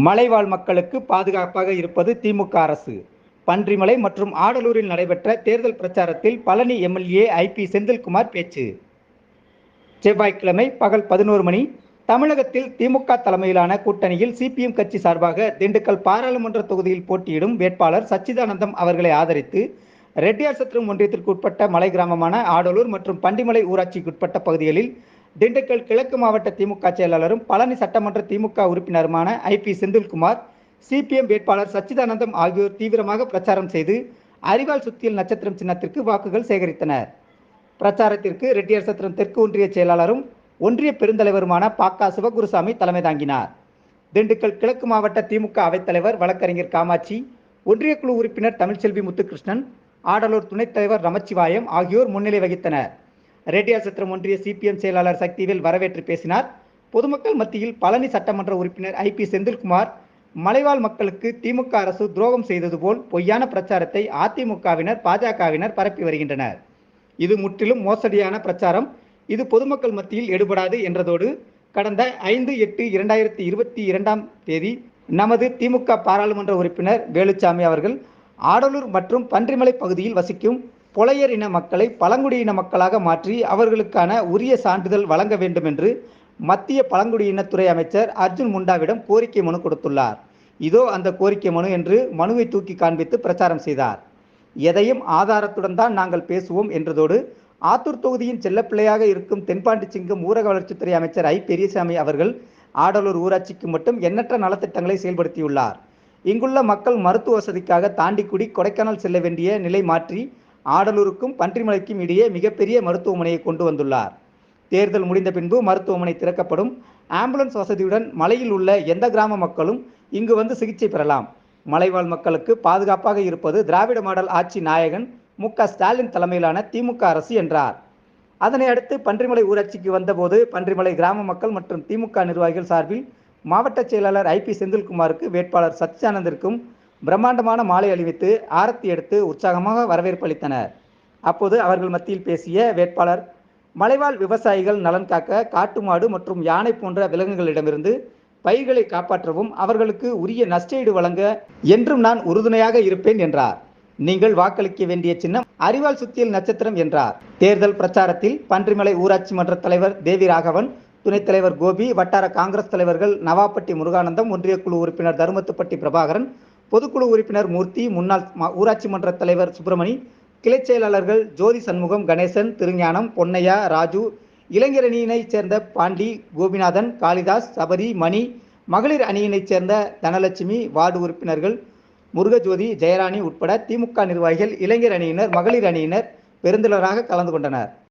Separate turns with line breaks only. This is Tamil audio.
மலைவாழ் மக்களுக்கு பாதுகாப்பாக இருப்பது திமுக அரசு. பன்றிமலை மற்றும் ஆடலூரில் நடைபெற்ற தேர்தல் பிரச்சாரத்தில் பழனி எம்எல்ஏ ஐ.பி. செந்தில்குமார் பேச்சு. செவ்வாய்க்கிழமை பகல் 11 மணி. தமிழகத்தில் திமுக தலைமையிலான கூட்டணியில் சி.பி.எம். கட்சி சார்பாக திண்டுக்கல் பாராளுமன்ற தொகுதியில் போட்டியிடும் வேட்பாளர் சச்சிதானந்தம் அவர்களை ஆதரித்து ரெட்டியார்சத்திரம் ஒன்றியத்திற்கு உட்பட்ட மலை கிராமமான ஆடலூர் மற்றும் பண்டிமலை ஊராட்சிக்குட்பட்ட பகுதிகளில் திண்டுக்கல் கிழக்கு மாவட்ட திமுக செயலாளரும் பழனி சட்டமன்ற திமுக உறுப்பினருமான ஐ.பி. செந்தில்குமார், சி.பி.எம். வேட்பாளர் சச்சிதானந்தம் ஆகியோர் தீவிரமாக பிரச்சாரம் செய்து அரிவாள் சுத்தியல் நட்சத்திரம் சின்னத்திற்கு வாக்குகள் சேகரித்தனர். பிரச்சாரத்திற்கு ரெட்டியார்சத்திரம் தெற்கு ஒன்றிய செயலாளரும் ஒன்றிய பெருந்தலைவருமான ப.க. சிவகுருசாமி தலைமை தாங்கினார். திண்டுக்கல் கிழக்கு மாவட்ட திமுக அவைத்தலைவர் வழக்கறிஞர் காமாட்சி, ஒன்றிய குழு உறுப்பினர் தமிழ்ச்செல்வி முத்துகிருஷ்ணன், ஆடலூர் துணைத் தலைவர் நமச்சிவாயம் ஆகியோர் முன்னிலை வகித்தனர். ரெட்டியார்சத்திரம் ஒன்றிய சி.பி.எம். செயலாளர் சக்திவேல் வரவேற்று பேசினார். பொதுமக்கள் மத்தியில் பழனி சட்டமன்ற உறுப்பினர் ஐ.பி. செந்தில்குமார், மலைவாழ் மக்களுக்கு திமுக அரசு துரோகம் செய்தது போல் பொய்யான பிரச்சாரத்தை அதிமுகவினர், பாஜகவினர் பரப்பி வருகின்றனர். இது முற்றிலும் மோசடியான பிரச்சாரம். இது பொதுமக்கள் மத்தியில் எடுபடாது என்றதோடு, கடந்த 5/8/2022 நமது திமுக பாராளுமன்ற உறுப்பினர் வேலுச்சாமி அவர்கள் ஆடலூர் மற்றும் பன்றிமலை பகுதியில் வசிக்கும் புலையர் இன மக்களை பழங்குடியின மக்களாக மாற்றி அவர்களுக்கான உரிய சான்றிதழ் வழங்க வேண்டும் என்று மத்திய பழங்குடியினத்துறை அமைச்சர் அர்ஜுன் முண்டாவிடம் கோரிக்கை மனு கொடுத்துள்ளார். இதோ அந்த கோரிக்கை மனு என்று மனுவை தூக்கி காண்பித்து பிரச்சாரம் செய்தார். எதையும் ஆதாரத்துடன் தான் நாங்கள் பேசுவோம் என்றதோடு, ஆத்தூர் தொகுதியின் செல்லப்பிள்ளையாக இருக்கும் தென்பாண்டி சிங்கம் ஊரக வளர்ச்சித்துறை அமைச்சர் ஐ. பெரியசாமி அவர்கள் ஆடலூர் ஊராட்சிக்கு மட்டும் எண்ணற்ற நலத்திட்டங்களை செயல்படுத்தியுள்ளார். இங்குள்ள மக்கள் மருத்துவ வசதிக்காக தாண்டிக்குடி, கொடைக்கானல் செல்ல வேண்டிய நிலை மாற்றி ஆடலூருக்கும் பன்றிமலைக்கும் இடையே மிகப்பெரிய மருத்துவமனையை கொண்டு வந்துள்ளார். தேர்தல் முடிந்த பின்பு மருத்துவமனை திறக்கப்படும். ஆம்புலன்ஸ் வசதியுடன் மலையில் உள்ள எந்த கிராம மக்களும் இங்கு வந்து சிகிச்சை பெறலாம். மலைவாழ் மக்களுக்கு பாதுகாப்பாக இருப்பது திராவிட மாடல் ஆட்சி நாயகன் மு.க. ஸ்டாலின் தலைமையிலான திமுக அரசு என்றார். அதனை அடுத்து பன்றிமலை ஊராட்சிக்கு வந்தபோது பன்றிமலை கிராம மக்கள் மற்றும் திமுக நிர்வாகிகள் சார்பில் மாவட்ட செயலாளர் ஐ.பி. செந்தில்குமாருக்கு வேட்பாளர் சச்சிதானந்திற்கும் பிரம்மாண்டமான மாலை அணிவித்து ஆரத்தி எடுத்து உற்சாகமாக வரவேற்பு அளித்தனர். அப்போது அவர்கள் மத்தியில் பேசிய வேட்பாளர், மலைவாழ் விவசாயிகள் நலன் காக்க காட்டு மாடு மற்றும் யானை போன்ற விலங்குகளிடமிருந்து பயிர்களை காப்பாற்றவும் அவர்களுக்கு உரிய நஷ்டஈடு வழங்க என்றும் நான் உறுதுணையாக இருப்பேன் என்றார். நீங்கள் வாக்களிக்க வேண்டிய சின்னம் அரிவாள் சுத்தியல் நட்சத்திரம் என்றார். தேர்தல் பிரச்சாரத்தில் பன்றிமலை ஊராட்சி மன்ற தலைவர் தேவி ராகவன், துணைத் தலைவர் கோபி, வட்டார காங்கிரஸ் தலைவர்கள் நவாப்பட்டி முருகானந்தம், ஒன்றிய குழு உறுப்பினர் தருமத்துப்பட்டி பிரபாகரன், பொதுக்குழு உறுப்பினர் மூர்த்தி, முன்னாள் ஊராட்சி மன்ற தலைவர் சுப்பிரமணி, கிளை செயலாளர்கள் ஜோதி சண்முகம், கணேசன், திருஞானம், பொன்னையா, ராஜு, இளைஞர் அணியினைச் சேர்ந்த பாண்டி, கோபிநாதன், காளிதாஸ், சபரி, மணி, மகளிர் அணியினைச் சேர்ந்த தனலட்சுமி, வார்டு உறுப்பினர்கள் முருகஜோதி, ஜெயராணி உட்பட திமுக நிர்வாகிகள், இளைஞர் அணியினர், மகளிர் அணியினர் பெருந்திரளாக கலந்து கொண்டனர்.